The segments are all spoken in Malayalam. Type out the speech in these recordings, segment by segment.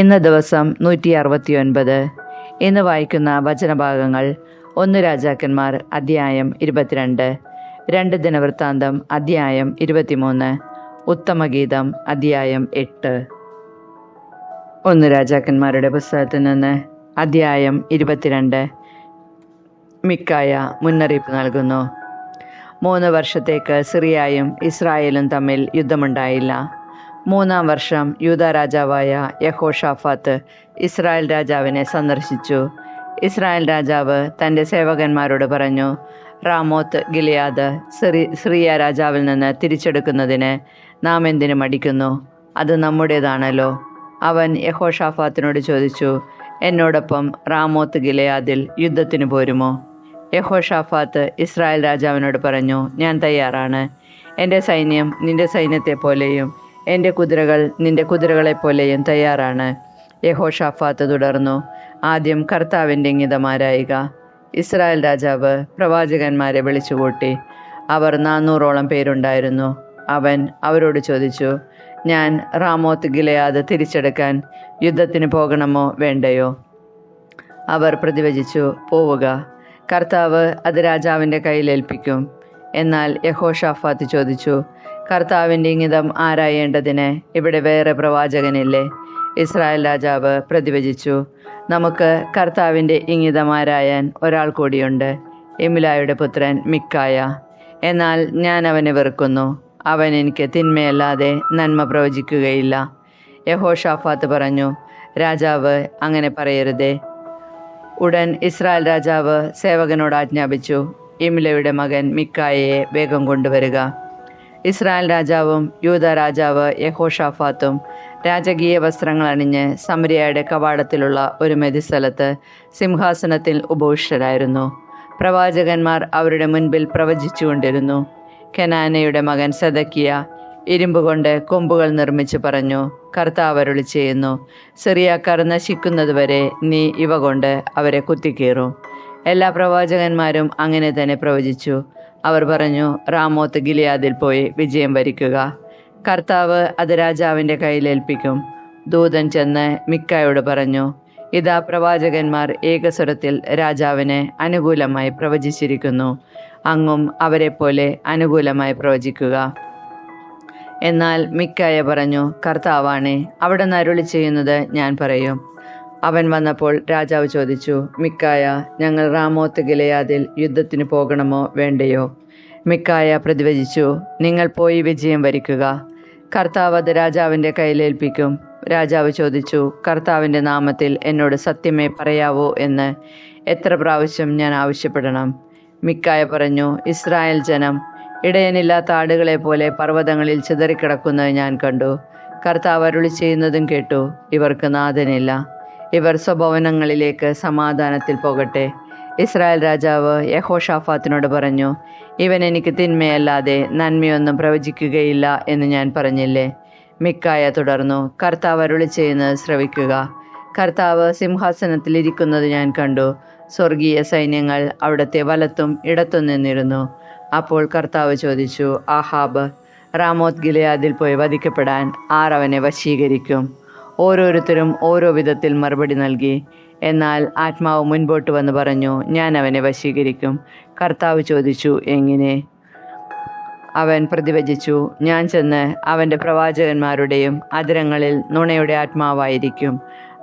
ഇന്ന് ദിവസം 169. ഇന്ന് വായിക്കുന്ന വചനഭാഗങ്ങൾ 1 രാജാക്കന്മാർ അധ്യായം 22, 2 ദിനവൃത്താന്തം അധ്യായം 23, ഉത്തമഗീതം അധ്യായം 8. 1 രാജാക്കന്മാരുടെ പുസ്തകത്തിൽ നിന്ന് അധ്യായം 22. മിക്കായ മുന്നറിയിപ്പ് നൽകുന്നു. 3 വർഷത്തേക്ക് സിറിയയും ഇസ്രായേലും തമ്മിൽ യുദ്ധമുണ്ടായില്ല. 3-ാം വർഷം യൂദാ രാജാവായ യഹോഷാഫാത്ത് ഇസ്രായേൽ രാജാവിനെ സന്ദർശിച്ചു. ഇസ്രായേൽ രാജാവ് തൻ്റെ സേവകന്മാരോട് പറഞ്ഞു, റാമോത്ത് ഗിലെയാദ് സിറിയ രാജാവിൽ നിന്ന് തിരിച്ചെടുക്കുന്നതിന് നാം എന്തിനു മടിക്കുന്നു? അത് നമ്മുടേതാണല്ലോ. അവൻ യഹോഷാഫാത്തിനോട് ചോദിച്ചു, എന്നോടൊപ്പം റാമോത്ത് ഗിലെയാദിൽ യുദ്ധത്തിന് പോരുമോ? യഹോഷാഫാത്ത് ഇസ്രായേൽ രാജാവിനോട് പറഞ്ഞു, ഞാൻ തയ്യാറാണ്. എൻ്റെ സൈന്യം നിന്റെ സൈന്യത്തെ പോലെയും എൻ്റെ കുതിരകൾ നിന്റെ കുതിരകളെപ്പോലെയും തയ്യാറാണ്. യഹോഷാഫാത്ത് തുടർന്നു, ആദ്യം കർത്താവിൻ്റെ ഇംഗിതമാരായുക. ഇസ്രായേൽ രാജാവ് പ്രവാചകന്മാരെ വിളിച്ചുകൂട്ടി. അവർ 400ഓളം പേരുണ്ടായിരുന്നു. അവൻ അവരോട് ചോദിച്ചു, ഞാൻ റാമോത്ത് ഗിലെയാദ് തിരിച്ചെടുക്കാൻ യുദ്ധത്തിന് പോകണമോ വേണ്ടയോ? അവർ പ്രതിവചിച്ചു, പോവുക, കർത്താവ് അത് രാജാവിൻ്റെ കയ്യിലേൽപ്പിക്കും. എന്നാൽ യഹോഷാഫാത്ത് ചോദിച്ചു, കർത്താവിൻ്റെ ഇംഗിതം ആരായേണ്ടതിന് ഇവിടെ വേറെ പ്രവാചകനില്ലേ? ഇസ്രായേൽ രാജാവ് പ്രതിവചിച്ചു, നമുക്ക് കർത്താവിൻ്റെ ഇംഗിതമാരായാൻ ഒരാൾ കൂടിയുണ്ട്, ഇമ്ലായുടെ പുത്രൻ മിക്കായ. എന്നാൽ ഞാൻ അവനെ വെറുക്കുന്നു. അവൻ എനിക്ക് തിന്മയല്ലാതെ നന്മ പ്രവചിക്കുകയില്ല. യഹോഷാഫാത്ത് പറഞ്ഞു, രാജാവ് അങ്ങനെ പറയരുതേ. ഉടൻ ഇസ്രായേൽ രാജാവ് സേവകനോട് ആജ്ഞാപിച്ചു, ഇമ്ലയുടെ മകൻ മിക്കായയെ വേഗം കൊണ്ടുവരിക. ഇസ്രായേൽ രാജാവും യൂദാ രാജാവ് യഹോഷാഫാത്തും രാജകീയ വസ്ത്രങ്ങൾ അണിഞ്ഞ് സമരിയയുടെ കവാടത്തിലുള്ള ഒരു മെതിസ്ഥലത്ത് സിംഹാസനത്തിൽ ഉപവിഷ്ടരായിരുന്നു. പ്രവാചകന്മാർ അവരുടെ മുൻപിൽ പ്രവചിച്ചുകൊണ്ടിരുന്നു. കെനാനയുടെ മകൻ സെദക്കിയ ഇരുമ്പുകൊണ്ട് കൊമ്പുകൾ നിർമ്മിച്ച് പറഞ്ഞു, കർത്താവ് അരുളി ചെയ്യുന്നു, സിറിയക്കാർ നശിക്കുന്നതുവരെ നീ ഇവ കൊണ്ട് അവരെ കുത്തിക്കീറും. എല്ലാ പ്രവാചകന്മാരും അങ്ങനെ തന്നെ പ്രവചിച്ചു. അവർ പറഞ്ഞു, റാമോത്ത് ഗിലെയാദിൽ പോയി വിജയം വരിക്കുക. കർത്താവ് അത് രാജാവിൻ്റെ കയ്യിലേൽപ്പിക്കും. ദൂതൻ ചെന്ന് മിക്കായോട് പറഞ്ഞു, ഇതാ പ്രവാചകന്മാർ ഏകസ്വരത്തിൽ രാജാവിന് അനുകൂലമായി പ്രവചിച്ചിരിക്കുന്നു. അങ്ങും അവരെപ്പോലെ അനുകൂലമായി പ്രവചിക്കുക. എന്നാൽ മിക്കായ പറഞ്ഞു, കർത്താവാണേ, അവിടുന്ന് അരുളി ചെയ്യുന്നത് ഞാൻ പറയും. അവൻ വന്നപ്പോൾ രാജാവ് ചോദിച്ചു, മിക്കായ, ഞങ്ങൾ റാമോത്ത് ഗിലെയാദിൽ യുദ്ധത്തിന് പോകണമോ വേണ്ടയോ? മിക്കായ പ്രതിവചിച്ചു, നിങ്ങൾ പോയി വിജയം വരിക്കുക. കർത്താവ് അത് രാജാവിൻ്റെ കയ്യിലേൽപ്പിക്കും. രാജാവ് ചോദിച്ചു, കർത്താവിൻ്റെ നാമത്തിൽ എന്നോട് സത്യമേ പറയാവോ എന്ന് എത്ര പ്രാവശ്യം ഞാൻ ആവശ്യപ്പെടണം? മിക്കായ പറഞ്ഞു, ഇസ്രായേൽ ജനം ഇടയനില്ലാത്ത ആടുകളെ പോലെ പർവ്വതങ്ങളിൽ ചിതറിക്കിടക്കുന്നത് ഞാൻ കണ്ടു. കർത്താവ് അരുളി ചെയ്യുന്നതും കേട്ടു. ഇവർക്ക് നാഥനില്ല. ഇവർ സ്വഭവനങ്ങളിലേക്ക് സമാധാനത്തിൽ പോകട്ടെ. ഇസ്രായേൽ രാജാവ് യഹോഷാഫാത്തിനോട് പറഞ്ഞു, ഇവൻ എനിക്ക് തിന്മയല്ലാതെ നന്മയൊന്നും പ്രവചിക്കുകയില്ല എന്ന് ഞാൻ പറഞ്ഞില്ലേ? മിക്കായ തുടർന്നു, കർത്താവ് അരുളി ചെയ്യുന്നത് ശ്രവിക്കുക. കർത്താവ് സിംഹാസനത്തിൽ ഇരിക്കുന്നത് ഞാൻ കണ്ടു. സ്വർഗീയ സൈന്യങ്ങൾ അവിടുത്തെ വലത്തും ഇടത്തും നിന്നിരുന്നു. അപ്പോൾ കർത്താവ് ചോദിച്ചു, ആഹാബ് റാമോത്ത് ഗിലെയാദിൽ പോയി വധിക്കപ്പെടാൻ ആർ അവനെ വശീകരിക്കും? ഓരോരുത്തരും ഓരോ വിധത്തിൽ മറുപടി നൽകി. എന്നാൽ ആത്മാവ് മുൻപോട്ട് വന്ന് പറഞ്ഞു, ഞാൻ അവനെ വശീകരിക്കും. കർത്താവ് ചോദിച്ചു, എങ്ങനെ? അവൻ പ്രതിവചിച്ചു, ഞാൻ ചെന്ന് അവൻ്റെ പ്രവാചകന്മാരുടെയും അധരങ്ങളിൽ നുണയുടെ ആത്മാവായിരിക്കും.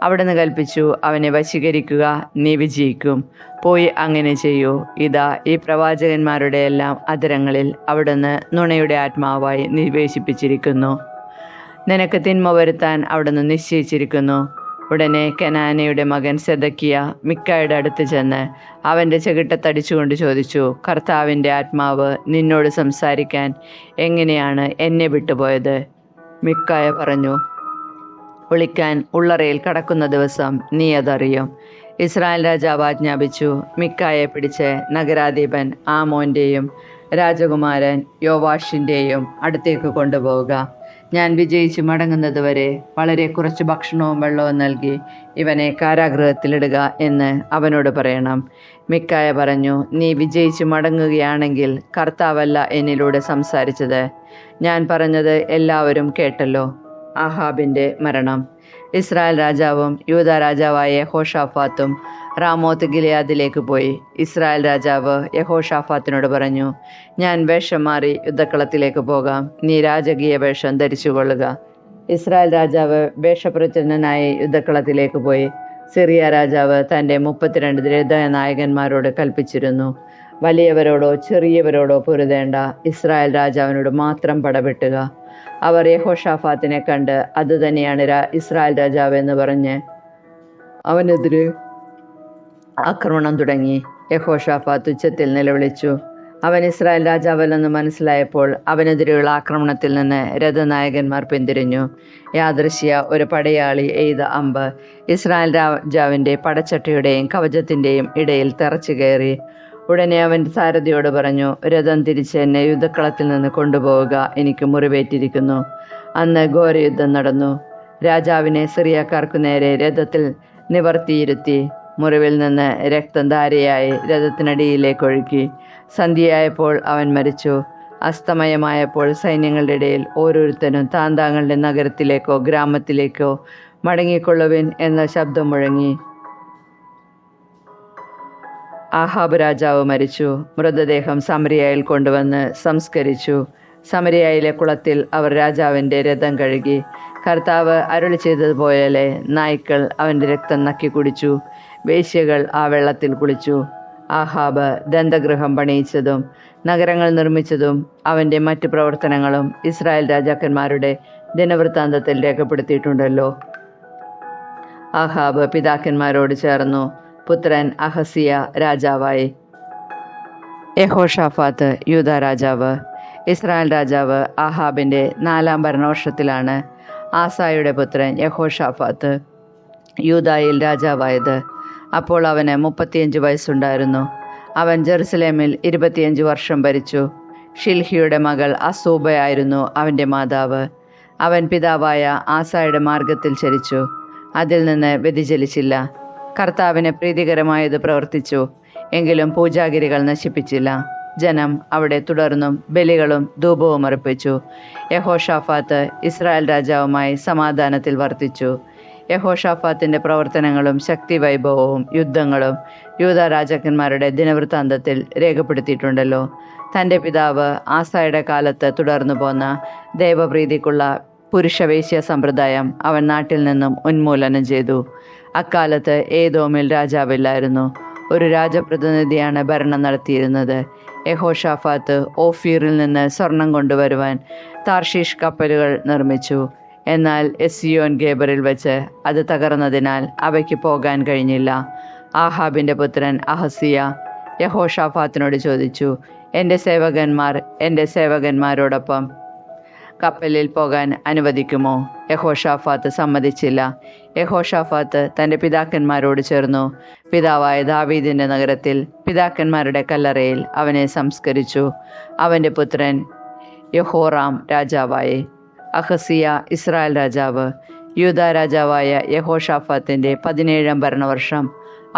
അവിടുന്ന് കൽപ്പിച്ചു, അവനെ വശീകരിക്കുക, നീ വിജയിക്കും. പോയി അങ്ങനെ ചെയ്യൂ. ഇതാ ഈ പ്രവാചകന്മാരുടെ എല്ലാം അധരങ്ങളിൽ അവിടുന്ന് നുണയുടെ ആത്മാവായി നിവേശിപ്പിച്ചിരിക്കുന്നു. നിനക്ക് തിന്മ വരുത്താൻ അവിടുന്ന് നിശ്ചയിച്ചിരിക്കുന്നു. ഉടനെ കെനാനയുടെ മകൻ സെദക്കിയ മിക്കായുടെ അടുത്ത് ചെന്ന് അവൻ്റെ ചെകിട്ടത്തടിച്ചുകൊണ്ട് ചോദിച്ചു, കർത്താവിൻ്റെ ആത്മാവ് നിന്നോട് സംസാരിക്കാൻ എങ്ങനെയാണ് എന്നെ വിട്ടുപോയത്? മിക്കായ പറഞ്ഞു, ഒളിക്കാൻ ഉള്ളറയിൽ കടക്കുന്ന ദിവസം നീ അതറിയും. ഇസ്രായേൽ രാജാവ് ആജ്ഞാപിച്ചു, മിക്കായെ പിടിച്ച് നഗരാധിപൻ ആമോൻ്റെയും രാജകുമാരൻ യോവാഷിൻ്റെയും അടുത്തേക്ക് കൊണ്ടുപോവുക. ഞാൻ വിജയിച്ച് മടങ്ങുന്നതുവരെ വളരെ കുറച്ച് ഭക്ഷണവും വെള്ളവും നൽകി ഇവനെ കാരാഗൃഹത്തിലിടുക എന്ന് അവനോട് പറയണം. മിക്കായ പറഞ്ഞു, നീ വിജയിച്ച് മടങ്ങുകയാണെങ്കിൽ കർത്താവല്ല എന്നിലൂടെ സംസാരിച്ചത്. ഞാൻ പറഞ്ഞത് എല്ലാവരും കേട്ടല്ലോ. ആഹാബിൻ്റെ മരണം. ഇസ്രായേൽ രാജാവും യൂദ രാജാവായ യഹോഷാഫാത്തും റാമോത്ത് ഗിലെയാദിലേക്ക് പോയി. ഇസ്രായേൽ രാജാവ് യഹോഷാഫാത്തിനോട് പറഞ്ഞു, ഞാൻ വേഷം മാറി യുദ്ധക്കളത്തിലേക്ക് പോകാം, നീ രാജകീയ വേഷം ധരിച്ചുകൊള്ളുക. ഇസ്രായേൽ രാജാവ് വേഷപ്രച്ഛന്നനായി യുദ്ധക്കളത്തിലേക്ക് പോയി. സിറിയ രാജാവ് തൻ്റെ 32 രഥനായകന്മാരോട് കൽപ്പിച്ചിരുന്നു, വലിയവരോടോ ചെറിയവരോടോ പൊരുതേണ്ട, ഇസ്രായേൽ രാജാവിനോട് മാത്രം പടവെട്ടുക. അവർ യഹോഷാഫാത്തിനെ കണ്ട് അതുതന്നെയാണ് ഇസ്രായേൽ രാജാവ് എന്ന് പറഞ്ഞ് അവനെതിരെ ആക്രമണം തുടങ്ങി. യഹോഷാഫാത്ത് ഉച്ചത്തിൽ നിലവിളിച്ചു. അവൻ ഇസ്രായേൽ രാജാവല്ലെന്ന് മനസ്സിലായപ്പോൾ അവനെതിരെയുള്ള ആക്രമണത്തിൽ നിന്ന് രഥനായകന്മാർ പിന്തിരിഞ്ഞു. യാദൃശ്യ ഒരു പടയാളി എയ്ത അമ്പ് ഇസ്രായേൽ രാജാവിൻ്റെ പടച്ചട്ടയുടെയും കവചത്തിൻ്റെയും ഇടയിൽ തറച്ചു കയറി. ഉടനെ അവൻ സാരഥിയോട് പറഞ്ഞു, രഥം തിരിച്ച് എന്നെ യുദ്ധക്കളത്തിൽ നിന്ന് കൊണ്ടുപോവുക, എനിക്ക് മുറിവേറ്റിരിക്കുന്നു. അന്ന് ഘോരയുദ്ധം നടന്നു. രാജാവിനെ സിറിയക്കാർക്കു നേരെ രഥത്തിൽ നിവർത്തിയിരുത്തി. മുറിവിൽ നിന്ന് രക്തം ധാരയായി രഥത്തിനടിയിലേക്കൊഴുകി. സന്ധ്യയായപ്പോൾ അവൻ മരിച്ചു. അസ്തമയമായപ്പോൾ സൈന്യങ്ങളുടെ ഇടയിൽ ഓരോരുത്തരും താന്താങ്ങളുടെ നഗരത്തിലേക്കോ ഗ്രാമത്തിലേക്കോ മടങ്ങിക്കൊള്ളുവിൻ എന്ന ശബ്ദം മുഴങ്ങി. ആഹാബ് രാജാവ് മരിച്ചു. മൃതദേഹം സമരിയയിൽ കൊണ്ടുവന്ന് സംസ്കരിച്ചു. സമരിയയിലെ കുളത്തിൽ അവർ രാജാവിൻ്റെ രഥം കഴുകി. കർത്താവ് അരുളി ചെയ്തതുപോലെ നായ്ക്കൾ അവൻ്റെ രക്തം നക്കി കുടിച്ചു. വേശ്യകൾ ആ വെള്ളത്തിൽ കുളിച്ചു. ആഹാബ് ദന്തഗൃഹം പണിയിച്ചതും നഗരങ്ങൾ നിർമ്മിച്ചതും അവൻ്റെ മറ്റു പ്രവർത്തനങ്ങളും ഇസ്രായേൽ രാജാക്കന്മാരുടെ ദിനവൃത്താന്തത്തിൽ രേഖപ്പെടുത്തിയിട്ടുണ്ടല്ലോ. ആഹാബ് പിതാക്കന്മാരോട് ചേർന്നു. പുത്രൻ അഹസിയ രാജാവായി. യഹോഷാഫാത്ത് യൂദ രാജാവ്. ഇസ്രായേൽ രാജാവ് ആഹാബിൻ്റെ 4-ാം ഭരണവർഷത്തിലാണ് ആസായുടെ പുത്രൻ യഹോഷാഫാത്ത് യൂദായിൽ രാജാവായത്. അപ്പോൾ അവന് 35 വയസ്സുണ്ടായിരുന്നു. അവൻ ജെറുസലേമിൽ 25 വർഷം ഭരിച്ചു. ഷിൽഹിയുടെ മകൾ അസൂബയായിരുന്നു അവൻ്റെ മാതാവ്. അവൻ പിതാവായ ആസായുടെ മാർഗത്തിൽ ചരിച്ചു, അതിൽ നിന്ന് വ്യതിചലിച്ചില്ല. കർത്താവിന് പ്രീതികരമായത് പ്രവർത്തിച്ചു, എങ്കിലും പൂജാഗിരികൾ നശിപ്പിച്ചില്ല. ജനം അവിടെ തുടർന്നും ബലികളും ധൂപവും അർപ്പിച്ചു. യഹോഷാഫാത്ത് ഇസ്രായേൽ രാജാവുമായി സമാധാനത്തിൽ വർത്തിച്ചു. യഹോഷാഫാത്തിൻ്റെ പ്രവർത്തനങ്ങളും ശക്തിവൈഭവവും യുദ്ധങ്ങളും യൂദ രാജാക്കന്മാരുടെ ദിനവൃത്താന്തത്തിൽ രേഖപ്പെടുത്തിയിട്ടുണ്ടല്ലോ. തൻ്റെ പിതാവ് ആസായുടെ കാലത്ത് തുടർന്നു പോന്ന ദൈവപ്രീതിക്കുള്ള പുരുഷവേശ്യ സമ്പ്രദായം അവൻ നാട്ടിൽ നിന്നും ഉന്മൂലനം ചെയ്തു. അക്കാലത്ത് ഏദോമിൽ രാജാവില്ലായിരുന്നു. ഒരു രാജപ്രതിനിധിയാണ് ഭരണം നടത്തിയിരുന്നത്. യഹോഷാഫാത്ത് ഓഫീറിൽ നിന്ന് സ്വർണം കൊണ്ടുവരുവാൻ താർഷീഷ് കപ്പലുകൾ നിർമ്മിച്ചു. എന്നാൽ എസിയോൻ ഗേബറിൽ വെച്ച് അത് തകർന്നതിനാൽ അവയ്ക്ക് പോകാൻ കഴിഞ്ഞില്ല. ആഹാബിൻ്റെ പുത്രൻ അഹസിയ യഹോഷാഫാത്തിനോട് ചോദിച്ചു, എൻ്റെ സേവകന്മാരോടൊപ്പം കപ്പലിൽ പോകാൻ അനുവദിക്കുമോ? യഹോഷാഫാത്ത് സമ്മതിച്ചില്ല. യഹോഷാഫാത്ത് തൻ്റെ പിതാക്കന്മാരോട് ചേർന്നു. പിതാവായ ദാവീദിൻ്റെ നഗരത്തിൽ പിതാക്കന്മാരുടെ കല്ലറയിൽ അവനെ സംസ്കരിച്ചു. അവൻ്റെ പുത്രൻ യഹോറാം രാജാവായി. അഹസിയ ഇസ്രായേൽ രാജാവ്. യൂദ രാജാവായ യഹോഷാഫാത്തിൻ്റെ 17-ാം ഭരണവർഷം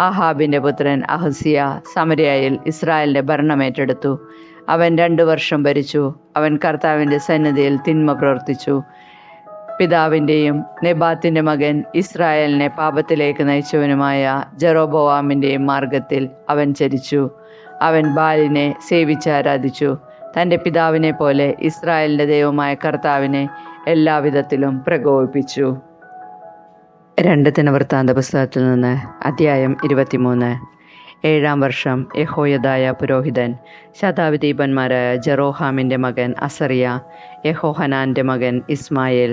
ആഹാബിൻ്റെ പുത്രൻ അഹസിയ സമരിയയിൽ ഇസ്രായേലിൻ്റെ ഭരണമേറ്റെടുത്തു. അവൻ 2 വർഷം ഭരിച്ചു. അവൻ കർത്താവിൻ്റെ സന്നിധിയിൽ തിന്മ പ്രവർത്തിച്ചു. പിതാവിൻ്റെയും നെബാത്തിൻ്റെ മകൻ ഇസ്രായേലിനെ പാപത്തിലേക്ക് നയിച്ചവനുമായ ജെറോബോവാമിൻ്റെയും മാർഗത്തിൽ അവൻ ചരിച്ചു. അവൻ ബാലിനെ സേവിച്ചാരാധിച്ചു. തൻ്റെ പിതാവിനെ പോലെ ഇസ്രായേലിൻ്റെ ദൈവമായ കർത്താവിനെ എല്ലാവിധത്തിലും പ്രകോപിപ്പിച്ചു. 2 ദിനവൃത്താന്ത പുസ്തകത്തിൽ നിന്ന് അധ്യായം 23. 7-ാം വർഷം യഹോയദായ പുരോഹിതൻ, ശതാധിപന്മാരായ ജെറോഹാമിൻ്റെ മകൻ അസറിയ, യഹോഹനാൻ്റെ മകൻ ഇസ്മായേൽ,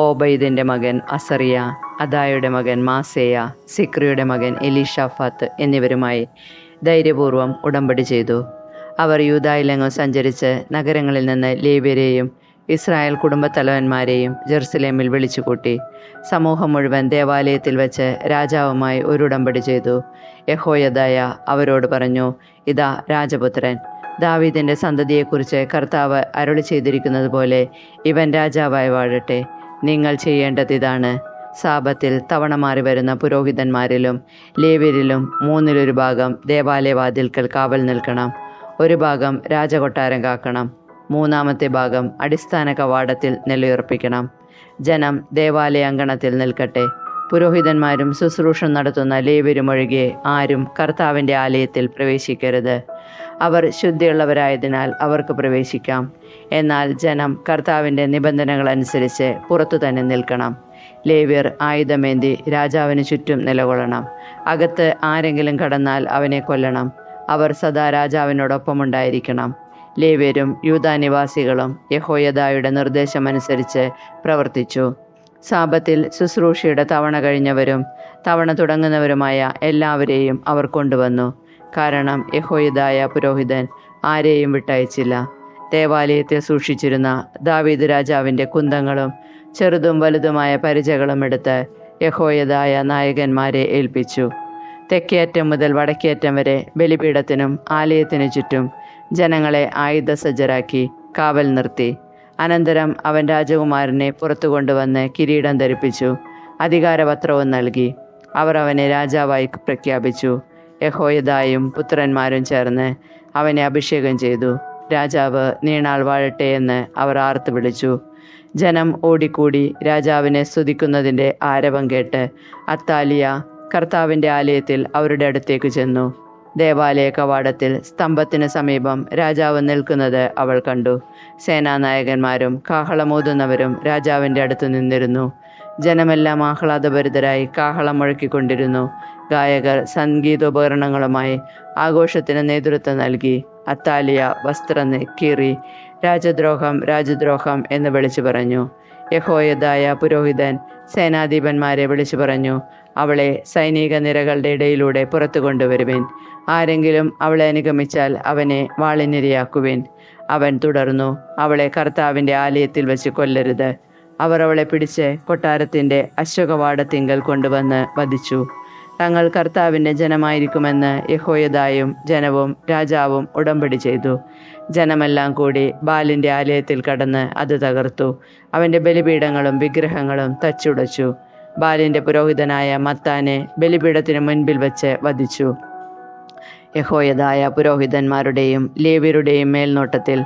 ഓബൈദിൻ്റെ മകൻ അസറിയ, അദായുടെ മകൻ മാസേയ, സിക്രിയുടെ മകൻ എലീഷാഫാത്ത് എന്നിവരുമായി ധൈര്യപൂർവ്വം ഉടമ്പടി ചെയ്തു. അവർ യൂദായിലെങ്ങും സഞ്ചരിച്ച് നഗരങ്ങളിൽ നിന്ന് ലേവ്യരെയും ഇസ്രായേൽ കുടുംബത്തലവന്മാരെയും ജെറുസലേമിൽ വിളിച്ചുകൂട്ടി. സമൂഹം മുഴുവൻ ദേവാലയത്തിൽ വെച്ച് രാജാവുമായി ഒരു ഉടമ്പടി ചെയ്തു. യഹോയദായ അവരോട് പറഞ്ഞു, ഇതാ രാജപുത്രൻ ദാവീദിൻ്റെ സന്തതിയെക്കുറിച്ച് കർത്താവ് അരുളി ചെയ്തിരിക്കുന്നത് പോലെ ഇവൻ രാജാവായി വാഴട്ടെ. നിങ്ങൾ ചെയ്യേണ്ടത് ഇതാണ്: സാബത്തിൽ തവണ മാറി വരുന്ന പുരോഹിതന്മാരിലും ലേവ്യരിലും 1/3 ഭാഗം ദേവാലയവാതിൽക്കൽ കാവൽ നിൽക്കണം. 1 ഭാഗം രാജകൊട്ടാരം കാക്കണം. 3-ാമത്തെ ഭാഗം അടിസ്ഥാന കവാടത്തിൽ നിലയുറപ്പിക്കണം. ജനം ദേവാലയാങ്കണത്തിൽ നിൽക്കട്ടെ. പുരോഹിതന്മാരും ശുശ്രൂഷ നടത്തുന്ന ലേവ്യരുമൊഴികെ ആരും കർത്താവിൻ്റെ ആലയത്തിൽ പ്രവേശിക്കരുത്. അവർ ശുദ്ധിയുള്ളവരായതിനാൽ അവർക്ക് പ്രവേശിക്കാം. എന്നാൽ ജനം കർത്താവിൻ്റെ നിബന്ധനകളനുസരിച്ച് പുറത്തു തന്നെ നിൽക്കണം. ലേവ്യർ ആയുധമേന്തി രാജാവിന് ചുറ്റും നിലകൊള്ളണം. അകത്ത് ആരെങ്കിലും കടന്നാൽ അവനെ കൊല്ലണം. അവർ സദാ രാജാവിനോടൊപ്പമുണ്ടായിരിക്കണം. ലേവ്യരും യൂദാനിവാസികളും യഹോയാദയുടെ നിർദ്ദേശമനുസരിച്ച് പ്രവർത്തിച്ചു. സാബത്തിൽ ശുശ്രൂഷയുടെ തവണ കഴിഞ്ഞവരും തവണ തുടങ്ങുന്നവരുമായ എല്ലാവരെയും അവർ കൊണ്ടുവന്നു. കാരണം യഹോയാദായ പുരോഹിതൻ ആരെയും വിട്ടയച്ചില്ല. ദേവാലയത്തെ സൂക്ഷിച്ചിരുന്ന ദാവീദ് രാജാവിൻ്റെ കുന്തങ്ങളും ചെറുതും വലുതുമായ പരിചകളും എടുത്ത് യഹോയാദായ നായകന്മാരെ ഏൽപ്പിച്ചു. തെക്കേയറ്റം മുതൽ വടക്കേയറ്റം വരെ ബലിപീഠത്തിനും ആലയത്തിനു ചുറ്റും ജനങ്ങളെ ആയുധസജ്ജരാക്കി കാവൽ നിർത്തി. അനന്തരം അവൻ രാജകുമാരനെ പുറത്തു കൊണ്ടുവന്ന് കിരീടം ധരിപ്പിച്ചു, അധികാരപത്രവും നൽകി. അവർ അവനെ രാജാവായി പ്രഖ്യാപിച്ചു. യഹോയാദായും പുത്രന്മാരും ചേർന്ന് അവനെ അഭിഷേകം ചെയ്തു. രാജാവ് നീണാൾ വാഴട്ടെ എന്ന് അവർ ആർത്തു വിളിച്ചു. ജനം ഓടിക്കൂടി രാജാവിനെ സ്തുതിക്കുന്നതിൻ്റെ ആരവം കേട്ട് അത്താലിയ കർത്താവിൻ്റെ ആലയത്തിൽ അവരുടെ അടുത്തേക്ക് ചെന്നു. ദേവാലയ കവാടത്തിൽ സ്തംഭത്തിന് സമീപം രാജാവ് നിൽക്കുന്നത് അവൾ കണ്ടു. സേനാനായകന്മാരും കാഹളമൂതുന്നവരും രാജാവിൻ്റെ അടുത്ത് നിന്നിരുന്നു. ജനമെല്ലാം ആഹ്ലാദഭരിതരായി കാഹളം മുഴക്കിക്കൊണ്ടിരുന്നു. ഗായകർ സംഗീതോപകരണങ്ങളുമായി ആഘോഷത്തിന് നേതൃത്വം നൽകി. അത്താലിയ വസ്ത്രം കീറി രാജദ്രോഹം, രാജദ്രോഹം എന്ന് വിളിച്ചു പറഞ്ഞു. യഹോയാദായ പുരോഹിതൻ സേനാധിപന്മാരെ വിളിച്ചു പറഞ്ഞു, അവളെ സൈനിക നിരകളുടെ ഇടയിലൂടെ പുറത്തു കൊണ്ടുവരുവിൻ. ആരെങ്കിലും അവളെ അനുഗമിച്ചാൽ അവനെ വാളിനിരയാക്കുവിൻ. അവൻ തുടർന്നു, അവളെ കർത്താവിൻ്റെ ആലയത്തിൽ വെച്ച് കൊല്ലരുത്. അവർ അവളെ പിടിച്ച് കൊട്ടാരത്തിൻ്റെ അശ്വകവാടത്തിങ്കൽ കൊണ്ടുവന്ന് വധിച്ചു. തങ്ങൾ കർത്താവിൻ്റെ ജനമായിരിക്കുമെന്ന് യഹോയാദായും ജനവും രാജാവും ഉടമ്പടി ചെയ്തു. ജനമെല്ലാം കൂടി ബാലിൻ്റെ ആലയത്തിൽ കടന്ന് അത് തകർത്തു. അവൻ്റെ ബലിപീഠങ്ങളും വിഗ്രഹങ്ങളും തച്ചുടച്ചു. ബാലിൻ്റെ പുരോഹിതനായ മത്താനെ ബലിപീഠത്തിന് മുൻപിൽ വെച്ച് വധിച്ചു. യഹോയാദായ പുരോഹിതന്മാരുടെയും ലേവ്യരുടെയും മേൽനോട്ടത്തിൽ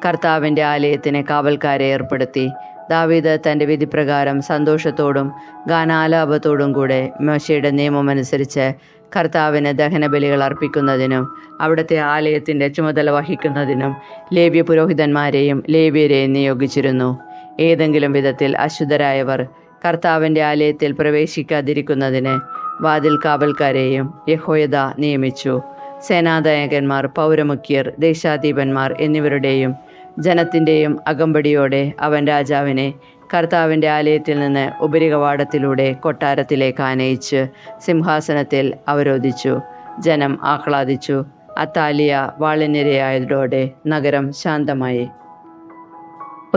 കർത്താവിൻ്റെ ആലയത്തിന് കാവൽക്കാരെ ഏർപ്പെടുത്തി. ദാവീദ് തൻ്റെ വിധിപ്രകാരം സന്തോഷത്തോടും ഗാനാലാപത്തോടും കൂടെ മോശയുടെ നിയമമനുസരിച്ച് കർത്താവിന് ദഹനബലികൾ അർപ്പിക്കുന്നതിനും അവിടുത്തെ ആലയത്തിൻ്റെ ചുമതല വഹിക്കുന്നതിനും ലേവ്യ പുരോഹിതന്മാരെയും ലേവ്യരെയും നിയോഗിച്ചിരുന്നു. ഏതെങ്കിലും വിധത്തിൽ അശുദ്ധരായവർ കർത്താവിൻ്റെ ആലയത്തിൽ പ്രവേശിക്കാതിരിക്കുന്നതിന് വാതിൽ കാവൽക്കാരെയും യഹോയാദാ നിയമിച്ചു. സേനാനായകന്മാർ, പൗരമുഖ്യർ, ദേശാധിപന്മാർ എന്നിവരുടെയും ജനത്തിൻ്റെയും അകമ്പടിയോടെ അവൻ രാജാവിനെ കർത്താവിൻ്റെ ആലയത്തിൽ നിന്ന് ഉപരികവാടത്തിലൂടെ കൊട്ടാരത്തിലേക്ക് ആനയിച്ച് സിംഹാസനത്തിൽ അവരോധിച്ചു. ജനം ആഹ്ലാദിച്ചു. അത്താലിയ വാളിനിരയായതോടെ നഗരം ശാന്തമായി.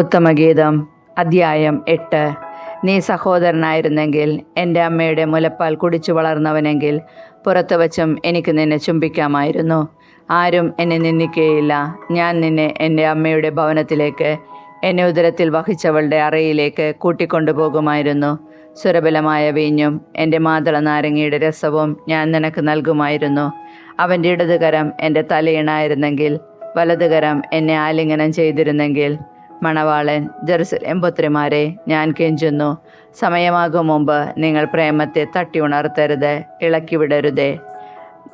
ഉത്തമഗീതം അധ്യായം 8. നീ സഹോദരനായിരുന്നെങ്കിൽ, എൻ്റെ അമ്മയുടെ മുലപ്പാൽ കുടിച്ചു വളർന്നവനെങ്കിൽ പുറത്തു വച്ചും എനിക്ക് നിന്നെ ചുംബിക്കാമായിരുന്നു. ആരും എന്നെ നിന്ദിക്കുകയില്ല. ഞാൻ നിന്നെ എൻ്റെ അമ്മയുടെ ഭവനത്തിലേക്ക്, എന്നെ ഉദരത്തിൽ വഹിച്ചവളുടെ അറയിലേക്ക് കൂട്ടിക്കൊണ്ടുപോകുമായിരുന്നു. സുരബലമായ വീഞ്ഞും എൻ്റെ മാതള നാരങ്ങയുടെ രസവും ഞാൻ നിനക്ക് നൽകുമായിരുന്നു. അവൻ്റെ ഇടതുകരം എൻ്റെ തലയിണായിരുന്നെങ്കിൽ, വലതുകരം എന്നെ ആലിംഗനം ചെയ്തിരുന്നെങ്കിൽ. മണവാളൻ, ജെറുസലേം പുത്രിമാരെ, ഞാൻ കെഞ്ചുന്നു, സമയമാകും മുമ്പ് നിങ്ങൾ പ്രേമത്തെ തട്ടി ഉണർത്തരുത്, ഇളക്കിവിടരുതേ.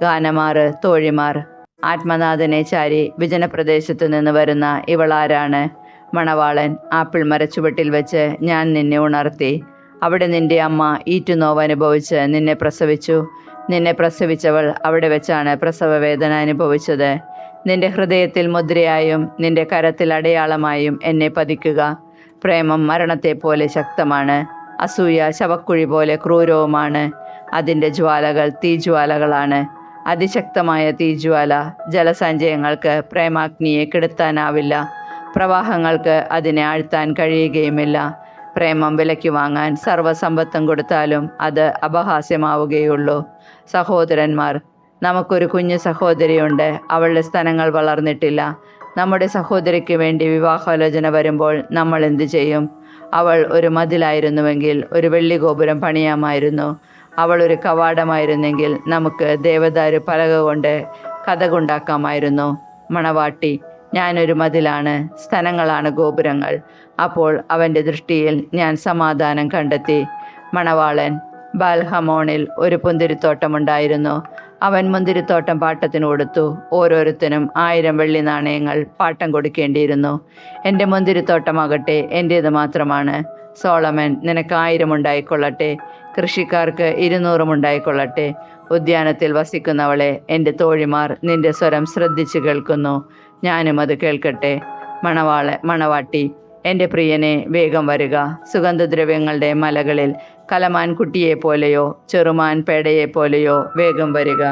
ഗാനമാറ്, തോഴിമാർ. ആത്മനാഥനെ ചാരി വിജനപ്രദേശത്തു നിന്ന് വരുന്ന ഇവളാരാണ്? മണവാളൻ, ആപ്പിൾ മരച്ചുവട്ടിൽ വെച്ച് ഞാൻ നിന്നെ ഉണർത്തി. അവിടെ നിന്റെ അമ്മ ഈറ്റുനോവ് അനുഭവിച്ച് നിന്നെ പ്രസവിച്ചു. നിന്നെ പ്രസവിച്ചവൾ അവിടെ വെച്ചാണ് പ്രസവവേദന അനുഭവിച്ചത്. നിന്റെ ഹൃദയത്തിൽ മുദ്രയായും നിന്റെ കരത്തിൽ അടയാളമായും എന്നെ പതിക്കുക. പ്രേമം മരണത്തെപ്പോലെ ശക്തമാണ്, അസൂയ ശവക്കുഴി പോലെ ക്രൂരവുമാണ്. അതിൻ്റെ ജ്വാലകൾ തീജ്വാലകളാണ്, അതിശക്തമായ തീജ്വാല. ജലസഞ്ചയങ്ങൾക്ക് പ്രേമാഗ്നിയെ കെടുത്താനാവില്ല, പ്രവാഹങ്ങൾക്ക് അതിനെ ആഴ്ത്താൻ കഴിയുകയുമില്ല. പ്രേമം വിലയ്ക്ക് വാങ്ങാൻ സർവ്വസമ്പത്തും കൊടുത്താലും അത് അപഹാസ്യമാവുകയുള്ളൂ. സഹോദരന്മാർ, നമുക്കൊരു കുഞ്ഞു സഹോദരിയുണ്ട്, അവളുടെ സ്തനങ്ങൾ വളർന്നിട്ടില്ല. നമ്മുടെ സഹോദരിക്ക് വേണ്ടി വിവാഹാലോചന വരുമ്പോൾ നമ്മൾ എന്തു ചെയ്യും? അവൾ ഒരു മതിലായിരുന്നുവെങ്കിൽ ഒരു വെള്ളിഗോപുരം പണിയാമായിരുന്നു. അവൾ ഒരു കവാടമായിരുന്നെങ്കിൽ നമുക്ക് ദേവദാരു പലക കൊണ്ട് കതകുണ്ടാക്കാമായിരുന്നു. മണവാട്ടി, ഞാനൊരു മതിലാണ്, സ്തനങ്ങളാണ് ഗോപുരങ്ങൾ. അപ്പോൾ അവൻ്റെ ദൃഷ്ടിയിൽ ഞാൻ സമാധാനം കണ്ടെത്തി. മണവാളൻ: ബാൽഹമോണിൽ ഒരു മുന്തിരിത്തോട്ടമുണ്ടായിരുന്നു. അവൻ മുന്തിരിത്തോട്ടം പാട്ടത്തിന് കൊടുത്തു. ഓരോരുത്തരും 1000 വെള്ളി നാണയങ്ങൾ പാട്ടം കൊടുക്കേണ്ടിയിരുന്നു. എൻ്റെ മുന്തിരിത്തോട്ടമാകട്ടെ എൻ്റേത് മാത്രമാണ്. സോളമൻ, നിനക്ക് 1000 ഉണ്ടായിക്കൊള്ളട്ടെ, കൃഷിക്കാർക്ക് 200 ഉണ്ടായിക്കൊള്ളട്ടെ. ഉദ്യാനത്തിൽ വസിക്കുന്നവളെ, എൻ്റെ തോഴിമാർ നിന്റെ സ്വരം ശ്രദ്ധിച്ചു കേൾക്കുന്നു, ഞാനും അത് കേൾക്കട്ടെ. മണവാട്ടി: എൻ്റെ പ്രിയനെ, വേഗം വരുക. സുഗന്ധദ്രവ്യങ്ങളുടെ മലകളിൽ കലമാൻ കുട്ടിയെപ്പോലെയോ ചെറുമാൻ പേടയെപ്പോലെയോ വേഗം വരിക.